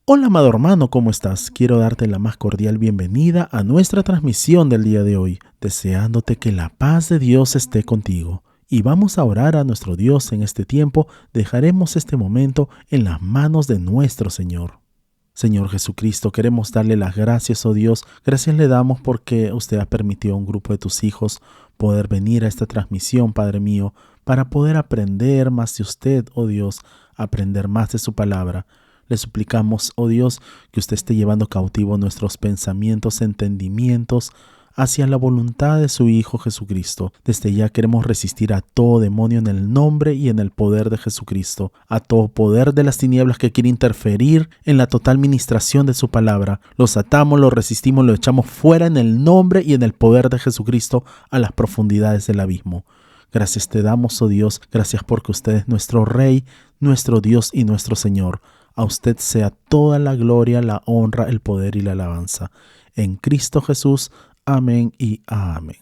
Hola amado hermano, ¿cómo estás? Quiero darte la más cordial bienvenida a nuestra transmisión del día de hoy, deseándote que la paz de Dios esté contigo. Y vamos a orar a nuestro Dios en este tiempo. Dejaremos este momento en las manos de nuestro Señor. Señor Jesucristo, queremos darle las gracias, oh Dios. Gracias le damos porque usted ha permitido a un grupo de tus hijos poder venir a esta transmisión, Padre mío, para poder aprender más de usted, oh Dios, aprender más de su palabra. Le suplicamos, oh Dios, que usted esté llevando cautivo nuestros pensamientos, entendimientos, hacia la voluntad de su Hijo Jesucristo. Desde ya queremos resistir a todo demonio en el nombre y en el poder de Jesucristo, a todo poder de las tinieblas que quiere interferir en la total ministración de su palabra. Los atamos, los resistimos, los echamos fuera en el nombre y en el poder de Jesucristo a las profundidades del abismo. Gracias te damos, oh Dios, gracias porque usted es nuestro Rey, nuestro Dios y nuestro Señor. A usted sea toda la gloria, la honra, el poder y la alabanza. En Cristo Jesús. Amén y amén.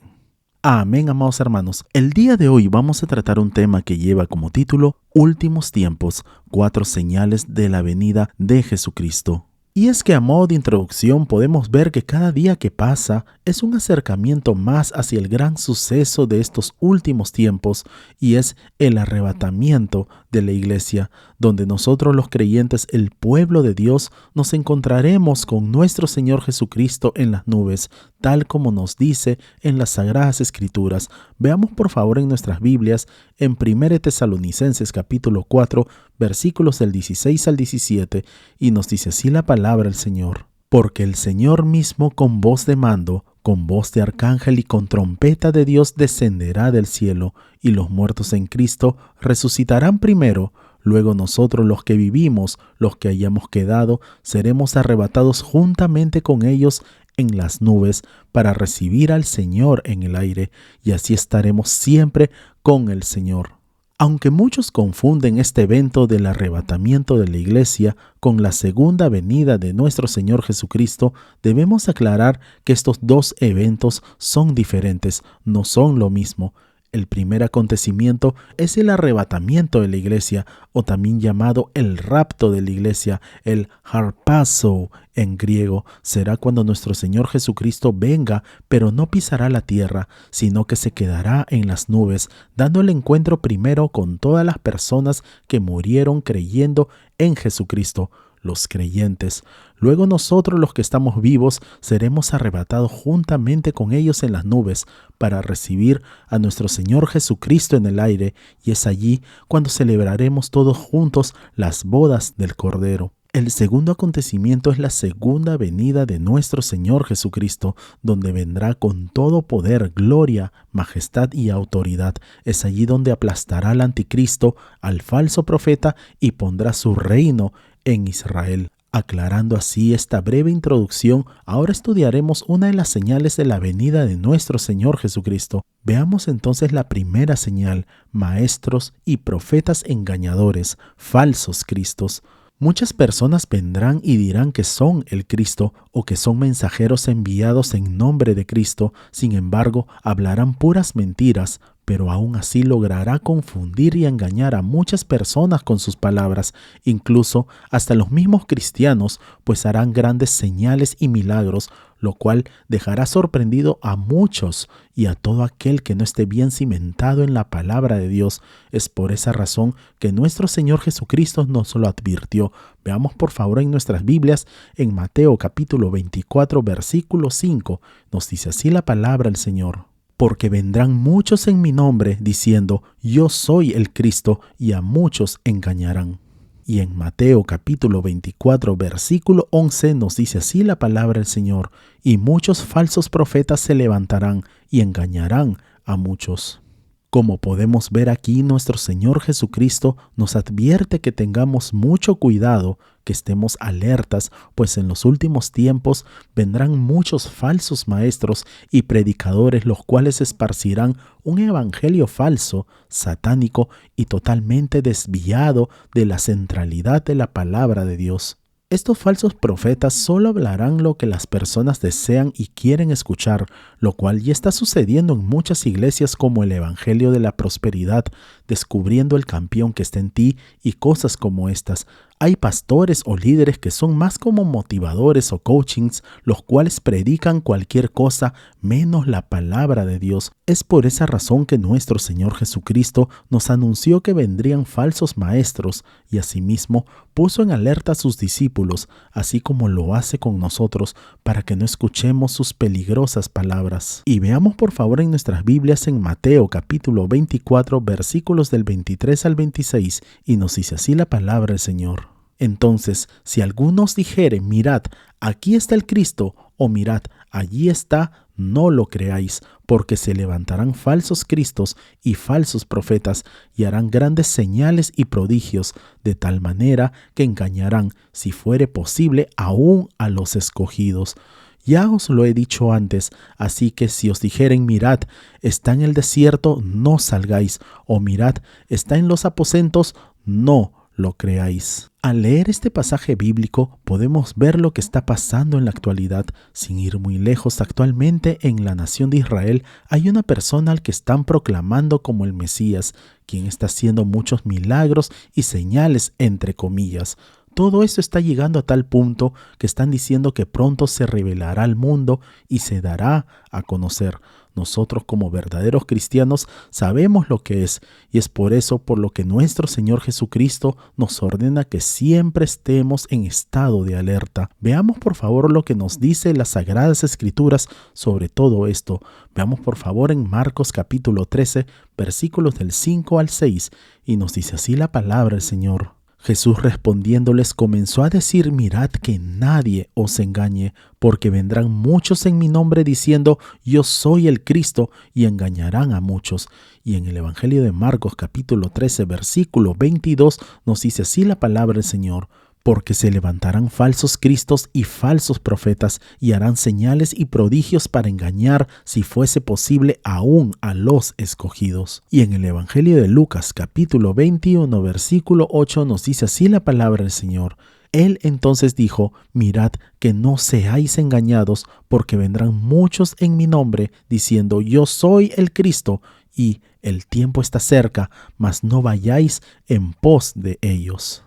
Amén, amados hermanos. El día de hoy vamos a tratar un tema que lleva como título Últimos tiempos, 4 señales de la venida de Jesucristo. Y es que a modo de introducción podemos ver que cada día que pasa es un acercamiento más hacia el gran suceso de estos últimos tiempos, y es el arrebatamiento de la iglesia, donde nosotros los creyentes, el pueblo de Dios, nos encontraremos con nuestro Señor Jesucristo en las nubes, tal como nos dice en las Sagradas Escrituras. Veamos por favor en nuestras Biblias, en 1 Tesalonicenses capítulo 4, versículos del 16 al 17, y nos dice así la palabra del Señor. Porque el Señor mismo con voz de mando, con voz de arcángel y con trompeta de Dios descenderá del cielo, y los muertos en Cristo resucitarán primero. Luego nosotros los que vivimos, los que hayamos quedado, seremos arrebatados juntamente con ellos en las nubes para recibir al Señor en el aire, y así estaremos siempre con el Señor. Aunque muchos confunden este evento del arrebatamiento de la iglesia con la segunda venida de nuestro Señor Jesucristo, debemos aclarar que estos dos eventos son diferentes, no son lo mismo. El primer acontecimiento es el arrebatamiento de la iglesia, o también llamado el rapto de la iglesia, el harpazo en griego. Será cuando nuestro Señor Jesucristo venga, pero no pisará la tierra, sino que se quedará en las nubes, dando el encuentro primero con todas las personas que murieron creyendo en Jesucristo, los creyentes. Luego nosotros los que estamos vivos seremos arrebatados juntamente con ellos en las nubes para recibir a nuestro Señor Jesucristo en el aire, y es allí cuando celebraremos todos juntos las bodas del Cordero. El segundo acontecimiento es la segunda venida de nuestro Señor Jesucristo, donde vendrá con todo poder, gloria, majestad y autoridad. Es allí donde aplastará al anticristo, al falso profeta, y pondrá su reino en Israel. Aclarando así esta breve introducción, ahora estudiaremos una de las señales de la venida de nuestro Señor Jesucristo. Veamos entonces la primera señal: maestros y profetas engañadores, falsos cristos. Muchas personas vendrán y dirán que son el Cristo o que son mensajeros enviados en nombre de Cristo. Sin embargo, hablarán puras mentiras, pero aún así logrará confundir y engañar a muchas personas con sus palabras, incluso hasta los mismos cristianos, pues harán grandes señales y milagros, lo cual dejará sorprendido a muchos y a todo aquel que no esté bien cimentado en la palabra de Dios. Es por esa razón que nuestro Señor Jesucristo nos lo advirtió. Veamos por favor en nuestras Biblias, en Mateo capítulo 24, versículo 5, nos dice así la palabra del Señor. Porque vendrán muchos en mi nombre, diciendo, yo soy el Cristo, y a muchos engañarán. Y en Mateo capítulo 24, versículo 11 nos dice así la palabra del Señor, y muchos falsos profetas se levantarán y engañarán a muchos. Como podemos ver aquí, nuestro Señor Jesucristo nos advierte que tengamos mucho cuidado, que estemos alertas, pues en los últimos tiempos vendrán muchos falsos maestros y predicadores, los cuales esparcirán un evangelio falso, satánico y totalmente desviado de la centralidad de la palabra de Dios. Estos falsos profetas solo hablarán lo que las personas desean y quieren escuchar, lo cual ya está sucediendo en muchas iglesias, como el Evangelio de la Prosperidad, descubriendo el campeón que está en ti y cosas como estas. Hay pastores o líderes que son más como motivadores o coachings, los cuales predican cualquier cosa menos la palabra de Dios. Es por esa razón que nuestro Señor Jesucristo nos anunció que vendrían falsos maestros y asimismo puso en alerta a sus discípulos, así como lo hace con nosotros, para que no escuchemos sus peligrosas palabras. Y veamos por favor en nuestras Biblias en Mateo capítulo 24 versículos del 23 al 26 y nos dice así la palabra del Señor. Entonces, si alguno os dijere, mirad, aquí está el Cristo, o mirad, allí está, no lo creáis, porque se levantarán falsos cristos y falsos profetas, y harán grandes señales y prodigios, de tal manera que engañarán, si fuere posible, aún a los escogidos. Ya os lo he dicho antes, así que si os dijeren, mirad, está en el desierto, no salgáis, o mirad, está en los aposentos, no lo creáis. Al leer este pasaje bíblico podemos ver lo que está pasando en la actualidad. Sin ir muy lejos, actualmente en la nación de Israel hay una persona al que están proclamando como el Mesías, quien está haciendo muchos milagros y señales entre comillas. Todo esto está llegando a tal punto que están diciendo que pronto se revelará al mundo y se dará a conocer. Nosotros como verdaderos cristianos sabemos lo que es, y es por eso por lo que nuestro Señor Jesucristo nos ordena que siempre estemos en estado de alerta. Veamos por favor lo que nos dice las Sagradas Escrituras sobre todo esto. Veamos por favor en Marcos capítulo 13, versículos del 5 al 6, y nos dice así la palabra del Señor. Jesús respondiéndoles comenzó a decir, mirad que nadie os engañe, porque vendrán muchos en mi nombre diciendo, yo soy el Cristo, y engañarán a muchos. Y en el Evangelio de Marcos capítulo 13, versículo 22, nos dice así la palabra del Señor. Porque se levantarán falsos cristos y falsos profetas, y harán señales y prodigios para engañar, si fuese posible, aún a los escogidos. Y en el Evangelio de Lucas, capítulo 21, versículo 8, nos dice así la palabra del Señor. Él entonces dijo, mirad que no seáis engañados, porque vendrán muchos en mi nombre, diciendo, yo soy el Cristo, y el tiempo está cerca, mas no vayáis en pos de ellos.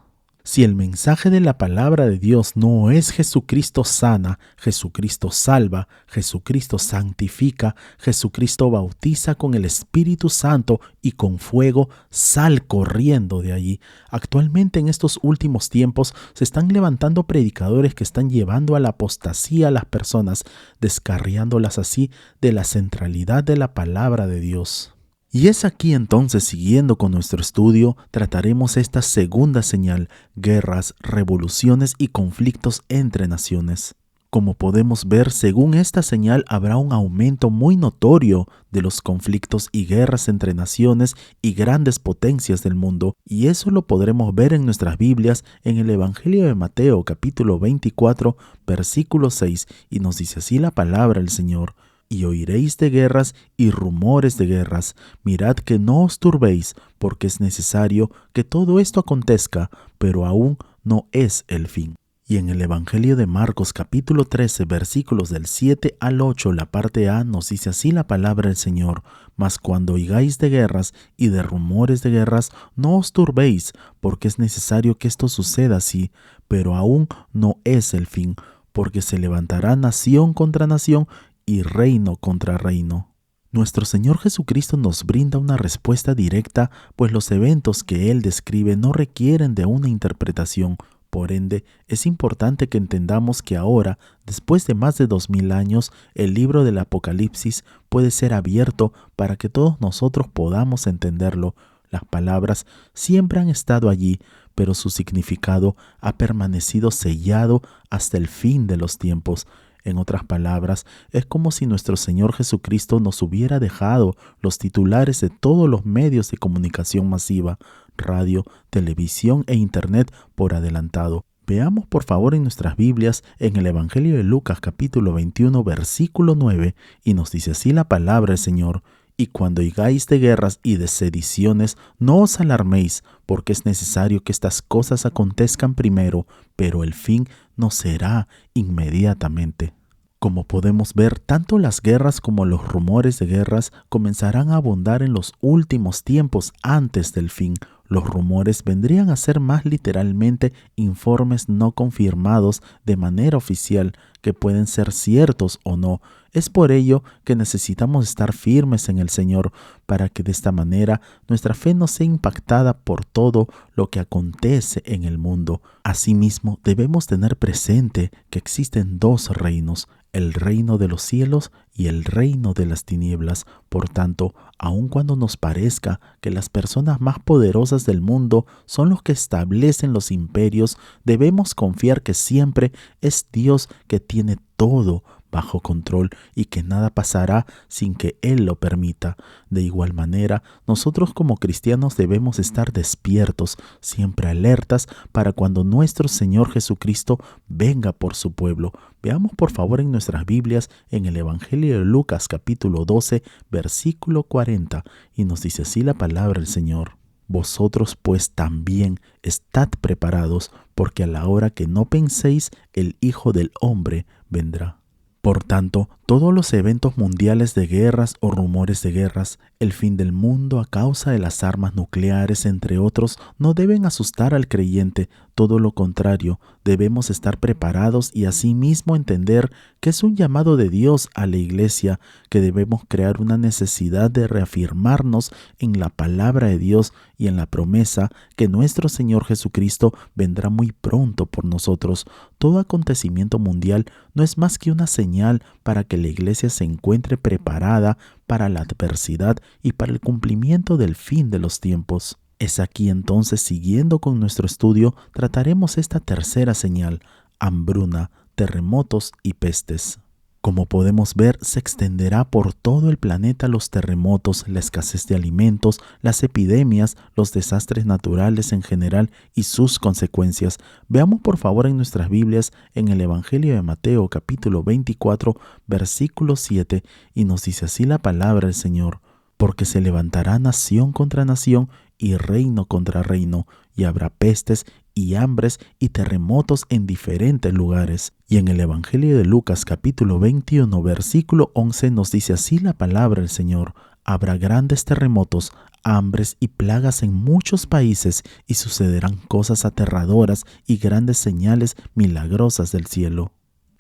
Si el mensaje de la palabra de Dios no es Jesucristo sana, Jesucristo salva, Jesucristo santifica, Jesucristo bautiza con el Espíritu Santo y con fuego, sal corriendo de allí. Actualmente en estos últimos tiempos se están levantando predicadores que están llevando a la apostasía a las personas, descarriándolas así de la centralidad de la palabra de Dios. Y es aquí entonces, siguiendo con nuestro estudio, trataremos esta segunda señal, guerras, revoluciones y conflictos entre naciones. Como podemos ver, según esta señal habrá un aumento muy notorio de los conflictos y guerras entre naciones y grandes potencias del mundo, y eso lo podremos ver en nuestras Biblias en el Evangelio de Mateo capítulo 24, versículo 6, y nos dice así la palabra del Señor. Y oiréis de guerras y rumores de guerras. Mirad que no os turbéis, porque es necesario que todo esto acontezca, pero aún no es el fin. Y en el Evangelio de Marcos capítulo 13, versículos del 7 al 8, la parte A, nos dice así la palabra del Señor. Mas cuando oigáis de guerras y de rumores de guerras, no os turbéis, porque es necesario que esto suceda así, pero aún no es el fin, porque se levantará nación contra nación, y reino contra reino. Nuestro Señor Jesucristo nos brinda una respuesta directa, pues los eventos que Él describe no requieren de una interpretación. Por ende, es importante que entendamos que ahora, después de más de 2000 años, el libro del Apocalipsis puede ser abierto para que todos nosotros podamos entenderlo. Las palabras siempre han estado allí, pero su significado ha permanecido sellado hasta el fin de los tiempos. En otras palabras, es como si nuestro Señor Jesucristo nos hubiera dejado los titulares de todos los medios de comunicación masiva, radio, televisión e internet por adelantado. Veamos por favor en nuestras Biblias en el Evangelio de Lucas capítulo 21 versículo 9 y nos dice así la palabra del Señor. Y cuando oigáis de guerras y de sediciones, no os alarméis, porque es necesario que estas cosas acontezcan primero, pero el fin no será inmediatamente. Como podemos ver, tanto las guerras como los rumores de guerras comenzarán a abundar en los últimos tiempos antes del fin. Los rumores vendrían a ser más literalmente informes no confirmados de manera oficial que pueden ser ciertos o no. Es por ello que necesitamos estar firmes en el Señor para que de esta manera nuestra fe no sea impactada por todo lo que acontece en el mundo. Asimismo, debemos tener presente que existen dos reinos, el reino de los cielos y el reino de las tinieblas. Por tanto, aun cuando nos parezca que las personas más poderosas del mundo son los que establecen los imperios, debemos confiar que siempre es Dios que tiene todo bajo control y que nada pasará sin que Él lo permita. De igual manera, nosotros como cristianos debemos estar despiertos, siempre alertas para cuando nuestro Señor Jesucristo venga por su pueblo. Veamos por favor en nuestras Biblias en el Evangelio de Lucas capítulo 12, versículo 40, y nos dice así la palabra del Señor. Vosotros pues también estad preparados, porque a la hora que no penséis, el Hijo del Hombre vendrá. Por tanto, todos los eventos mundiales de guerras o rumores de guerras, el fin del mundo a causa de las armas nucleares, entre otros, no deben asustar al creyente. Todo lo contrario, debemos estar preparados y asimismo entender que es un llamado de Dios a la iglesia, que debemos crear una necesidad de reafirmarnos en la palabra de Dios y en la promesa que nuestro Señor Jesucristo vendrá muy pronto por nosotros. Todo acontecimiento mundial no es más que una señal para que la iglesia se encuentre preparada para la adversidad y para el cumplimiento del fin de los tiempos. Es aquí entonces, siguiendo con nuestro estudio, trataremos esta tercera señal: hambruna, terremotos y pestes. Como podemos ver, se extenderá por todo el planeta los terremotos, la escasez de alimentos, las epidemias, los desastres naturales en general y sus consecuencias. Veamos por favor en nuestras Biblias en el Evangelio de Mateo capítulo 24, versículo 7, y nos dice así la palabra del Señor: porque se levantará nación contra nación y reino contra reino, y habrá pestes y hambres y terremotos en diferentes lugares. Y en el Evangelio de Lucas capítulo 21 versículo 11 nos dice así la palabra del Señor: habrá grandes terremotos, hambres y plagas en muchos países, y sucederán cosas aterradoras y grandes señales milagrosas del cielo.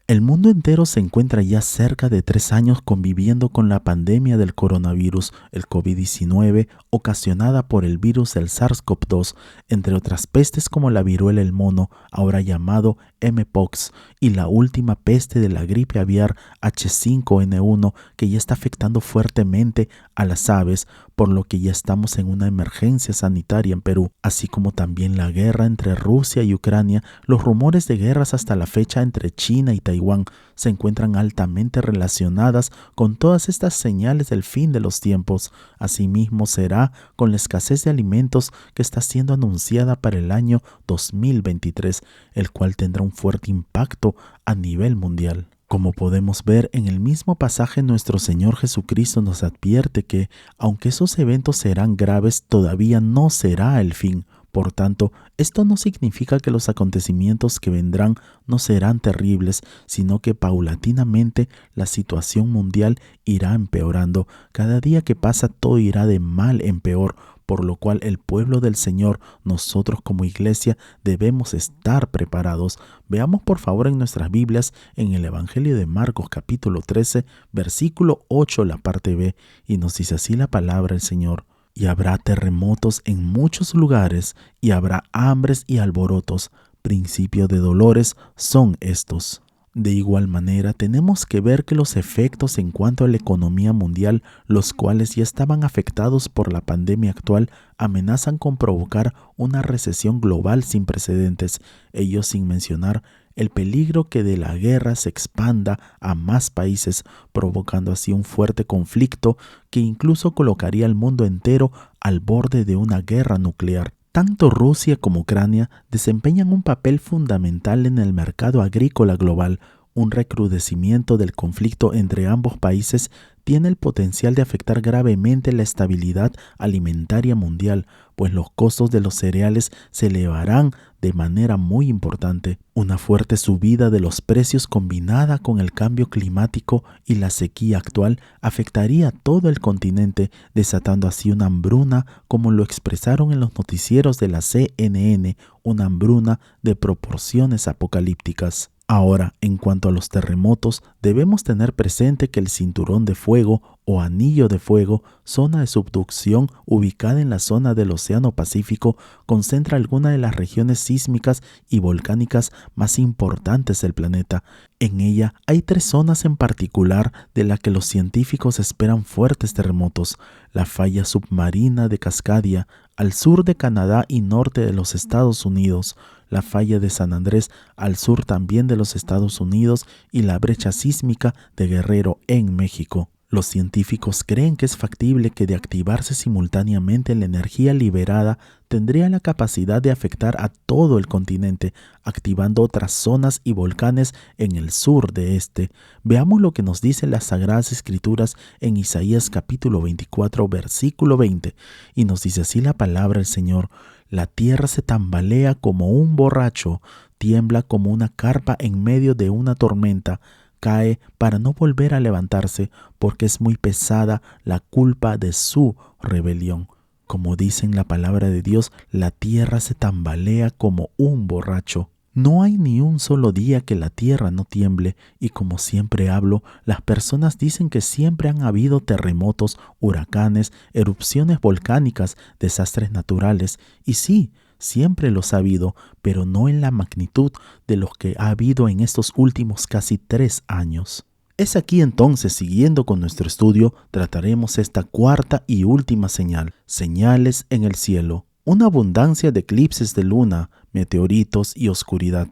El mundo entero se encuentra ya cerca de 3 años conviviendo con la pandemia del coronavirus, el COVID-19, ocasionada por el virus del SARS-CoV-2, entre otras pestes como la viruela del mono, ahora llamado Mpox, y la última peste de la gripe aviar H5N1, que ya está afectando fuertemente a las aves, por lo que ya estamos en una emergencia sanitaria en Perú, así como también la guerra entre Rusia y Ucrania. Los rumores de guerras hasta la fecha entre China y Taiwán se encuentran altamente relacionadas con todas estas señales del fin de los tiempos. Asimismo será con la escasez de alimentos que está siendo anunciada para el año 2023, el cual tendrá un fuerte impacto a nivel mundial. Como podemos ver en el mismo pasaje, nuestro Señor Jesucristo nos advierte que, aunque esos eventos serán graves, todavía no será el fin. Por tanto, esto no significa que los acontecimientos que vendrán no serán terribles, sino que paulatinamente la situación mundial irá empeorando. Cada día que pasa todo irá de mal en peor, por lo cual el pueblo del Señor, nosotros como iglesia, debemos estar preparados. Veamos por favor en nuestras Biblias en el Evangelio de Marcos capítulo 13, versículo 8, la parte B, y nos dice así la palabra del Señor: y habrá terremotos en muchos lugares, y habrá hambres y alborotos. Principio de dolores son estos. De igual manera, tenemos que ver que los efectos en cuanto a la economía mundial, los cuales ya estaban afectados por la pandemia actual, amenazan con provocar una recesión global sin precedentes, ello sin mencionar el peligro que de la guerra se expanda a más países, provocando así un fuerte conflicto que incluso colocaría al mundo entero al borde de una guerra nuclear. Tanto Rusia como Ucrania desempeñan un papel fundamental en el mercado agrícola global. Un recrudecimiento del conflicto entre ambos países tiene el potencial de afectar gravemente la estabilidad alimentaria mundial, pues los costos de los cereales se elevarán de manera muy importante. Una fuerte subida de los precios combinada con el cambio climático y la sequía actual afectaría a todo el continente, desatando así una hambruna, como lo expresaron en los noticieros de la CNN, una hambruna de proporciones apocalípticas. Ahora, en cuanto a los terremotos, debemos tener presente que el cinturón de fuego o anillo de fuego, zona de subducción ubicada en la zona del Océano Pacífico, concentra algunas de las regiones sísmicas y volcánicas más importantes del planeta. En ella hay 3 zonas en particular de las que los científicos esperan fuertes terremotos: la falla submarina de Cascadia, al sur de Canadá y norte de los Estados Unidos, la falla de San Andrés, al sur también de los Estados Unidos, y la brecha sísmica de Guerrero en México. Los científicos creen que es factible que de activarse simultáneamente la energía liberada tendría la capacidad de afectar a todo el continente, activando otras zonas y volcanes en el sur de este. Veamos lo que nos dicen las Sagradas Escrituras en Isaías capítulo 24, versículo 20, y nos dice así la palabra del Señor: la tierra se tambalea como un borracho, tiembla como una carpa en medio de una tormenta, cae para no volver a levantarse, porque es muy pesada la culpa de su rebelión. Como dice en la palabra de Dios, la tierra se tambalea como un borracho. No hay ni un solo día que la tierra no tiemble, y como siempre hablo, las personas dicen que siempre han habido terremotos, huracanes, erupciones volcánicas, desastres naturales, y sí, siempre los ha habido, pero no en la magnitud de los que ha habido en estos últimos casi 3 años. Es aquí entonces, siguiendo con nuestro estudio, trataremos esta cuarta y última señal: señales en el cielo. Una abundancia de eclipses de luna, meteoritos y oscuridad.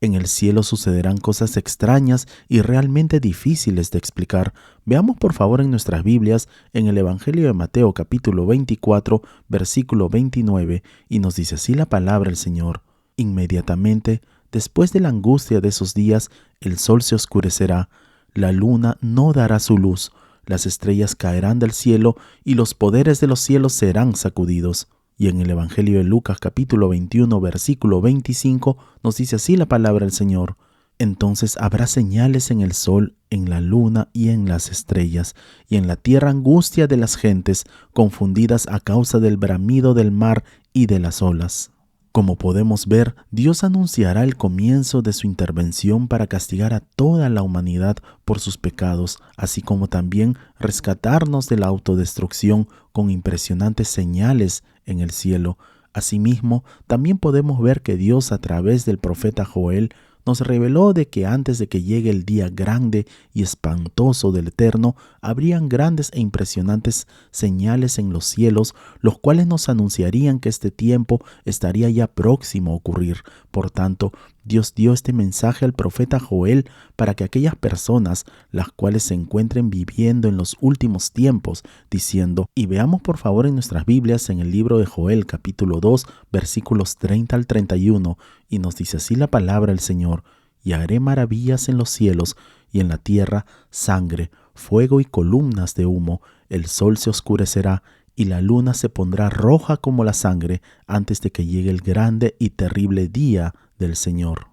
En el cielo sucederán cosas extrañas y realmente difíciles de explicar. Veamos por favor en nuestras Biblias en el Evangelio de Mateo capítulo 24, versículo 29, y nos dice así la palabra del Señor: inmediatamente, después de la angustia de esos días, el sol se oscurecerá, la luna no dará su luz, las estrellas caerán del cielo y los poderes de los cielos serán sacudidos. Y en el Evangelio de Lucas capítulo 21, versículo 25, nos dice así la palabra del Señor: entonces habrá señales en el sol, en la luna y en las estrellas, y en la tierra angustia de las gentes, confundidas a causa del bramido del mar y de las olas. Como podemos ver, Dios anunciará el comienzo de su intervención para castigar a toda la humanidad por sus pecados, así como también rescatarnos de la autodestrucción con impresionantes señales en el cielo. Asimismo, también podemos ver que Dios, a través del profeta Joel, nos reveló de que antes de que llegue el día grande y espantoso del Eterno, habrían grandes e impresionantes señales en los cielos, los cuales nos anunciarían que este tiempo estaría ya próximo a ocurrir. Por tanto, Dios dio este mensaje al profeta Joel para que aquellas personas, las cuales se encuentren viviendo en los últimos tiempos, diciendo, y veamos por favor en nuestras Biblias en el libro de Joel capítulo 2, versículos 30 al 31, y nos dice así la palabra del Señor: y haré maravillas en los cielos y en la tierra, sangre, fuego y columnas de humo, el sol se oscurecerá y la luna se pondrá roja como la sangre antes de que llegue el grande y terrible día del Señor.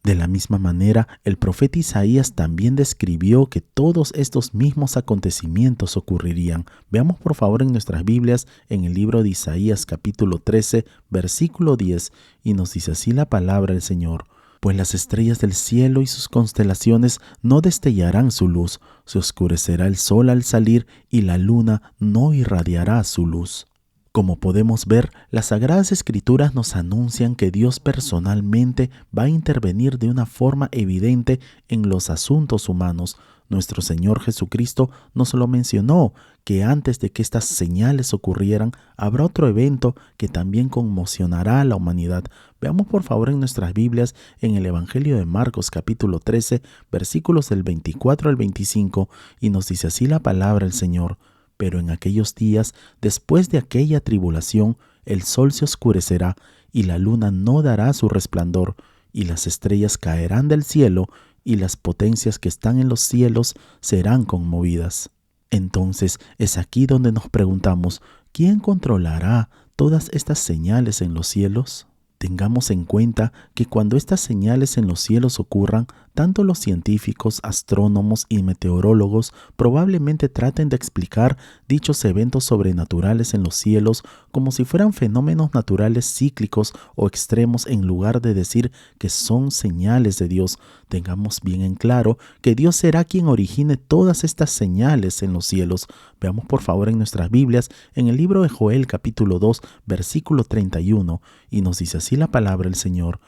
De la misma manera, el profeta Isaías también describió que todos estos mismos acontecimientos ocurrirían. Veamos por favor en nuestras Biblias en el libro de Isaías capítulo 13, versículo 10, y nos dice así la palabra del Señor: pues las estrellas del cielo y sus constelaciones no destellarán su luz, se oscurecerá el sol al salir y la luna no irradiará su luz. Como podemos ver, las Sagradas Escrituras nos anuncian que Dios personalmente va a intervenir de una forma evidente en los asuntos humanos. Nuestro Señor Jesucristo nos lo mencionó, que antes de que estas señales ocurrieran, habrá otro evento que también conmocionará a la humanidad. Veamos por favor en nuestras Biblias en el Evangelio de Marcos capítulo 13, versículos del 24 al 25, y nos dice así la palabra del Señor: pero en aquellos días, después de aquella tribulación, el sol se oscurecerá, y la luna no dará su resplandor, y las estrellas caerán del cielo, y las potencias que están en los cielos serán conmovidas. Entonces es aquí donde nos preguntamos, ¿quién controlará todas estas señales en los cielos? Tengamos en cuenta que cuando estas señales en los cielos ocurran, tanto los científicos, astrónomos y meteorólogos probablemente traten de explicar dichos eventos sobrenaturales en los cielos como si fueran fenómenos naturales cíclicos o extremos en lugar de decir que son señales de Dios. Tengamos bien en claro que Dios será quien origine todas estas señales en los cielos. Veamos por favor en nuestras Biblias, en el libro de Joel capítulo 2, versículo 31, y nos dice así la palabra del Señor: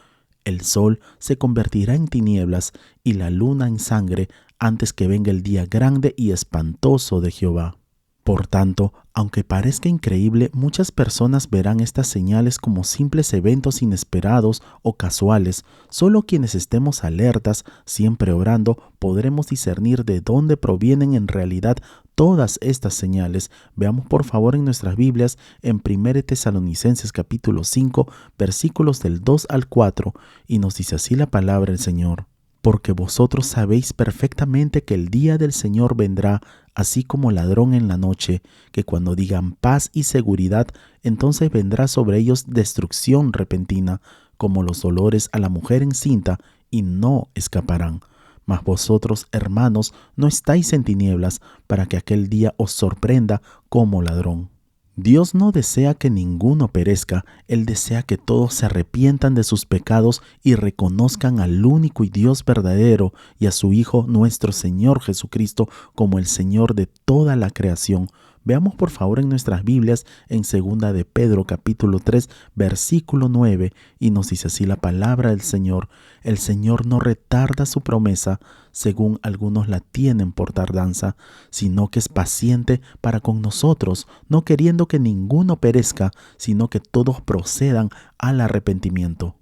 el sol se convertirá en tinieblas y la luna en sangre antes que venga el día grande y espantoso de Jehová. Por tanto, aunque parezca increíble, muchas personas verán estas señales como simples eventos inesperados o casuales. Solo quienes estemos alertas, siempre orando, podremos discernir de dónde provienen en realidad todas estas señales. Veamos por favor en nuestras Biblias en 1 Tesalonicenses capítulo 5, versículos del 2 al 4, y nos dice así la palabra del Señor: porque vosotros sabéis perfectamente que el día del Señor vendrá así como ladrón en la noche, que cuando digan paz y seguridad, entonces vendrá sobre ellos destrucción repentina, como los dolores a la mujer encinta, y no escaparán. Mas vosotros, hermanos, no estáis en tinieblas, para que aquel día os sorprenda como ladrón. Dios no desea que ninguno perezca, Él desea que todos se arrepientan de sus pecados y reconozcan al único y Dios verdadero y a su Hijo nuestro Señor Jesucristo como el Señor de toda la creación. Veamos por favor en nuestras Biblias en 2 de Pedro capítulo 3 versículo 9 y nos dice así la palabra del Señor: el Señor no retarda su promesa, según algunos la tienen por tardanza, sino que es paciente para con nosotros, no queriendo que ninguno perezca, sino que todos procedan al arrepentimiento.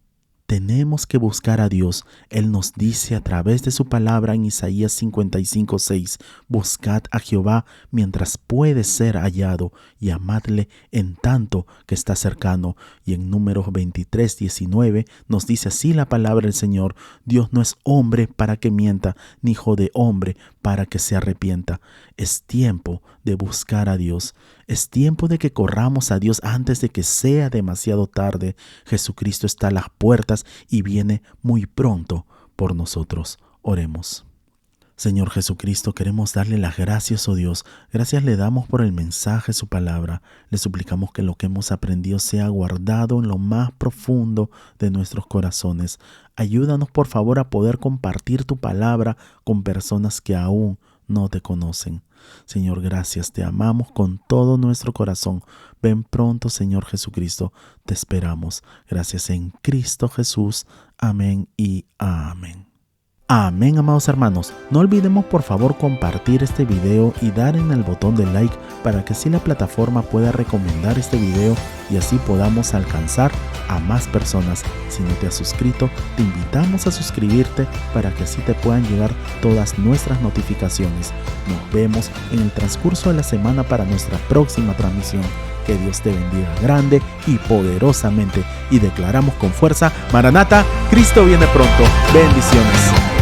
Tenemos que buscar a Dios. Él nos dice a través de su palabra en Isaías 55:6, buscad a Jehová mientras puede ser hallado y amadle en tanto que está cercano. Y en Números 23:19 nos dice así la palabra del Señor: Dios no es hombre para que mienta, ni hijo de hombre para que se arrepienta. Es tiempo de buscar a Dios. Es tiempo de que corramos a Dios antes de que sea demasiado tarde. Jesucristo está a las puertas y viene muy pronto por nosotros. Oremos. Señor Jesucristo, queremos darle las gracias, oh Dios. Gracias le damos por el mensaje de su palabra. Le suplicamos que lo que hemos aprendido sea guardado en lo más profundo de nuestros corazones. Ayúdanos, por favor, a poder compartir tu palabra con personas que aún no te conocen. Señor, gracias, te amamos con todo nuestro corazón. Ven pronto, Señor Jesucristo, te esperamos. Gracias en Cristo Jesús. Amén y amén. Amén, amados hermanos. No olvidemos por favor compartir este video y dar en el botón de like para que así la plataforma pueda recomendar este video y así podamos alcanzar a más personas. Si no te has suscrito, te invitamos a suscribirte para que así te puedan llegar todas nuestras notificaciones. Nos vemos en el transcurso de la semana para nuestra próxima transmisión. Que Dios te bendiga grande y poderosamente y declaramos con fuerza: Maranata, Cristo viene pronto. Bendiciones.